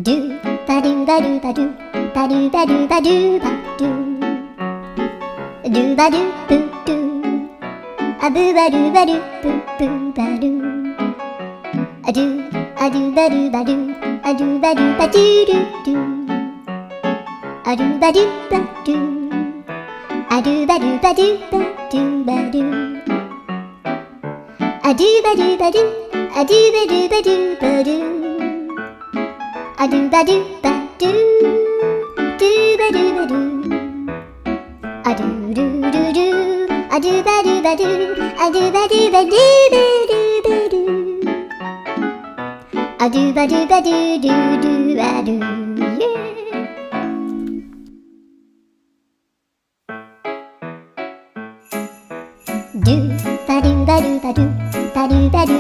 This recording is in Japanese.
ドゥバドゥバドゥバドゥバドゥバドゥバドゥバドゥドゥバドゥブドゥアブバドゥバドゥブブバドゥアドゥアドゥバドゥバドゥアドゥバドゥバドゥドゥドゥアドゥバドゥバドゥアドゥバドゥバドゥバドゥバドゥアドゥバドゥバドゥアドゥバドゥバドゥバドゥアドゥバドゥバドゥドゥバドゥバドゥアドゥルルルアドゥバドゥバドゥアドゥバドゥバドゥバドゥバドゥアドゥバドゥバドゥドゥドゥアドゥドゥバドゥバドゥバドゥバドゥバドゥバ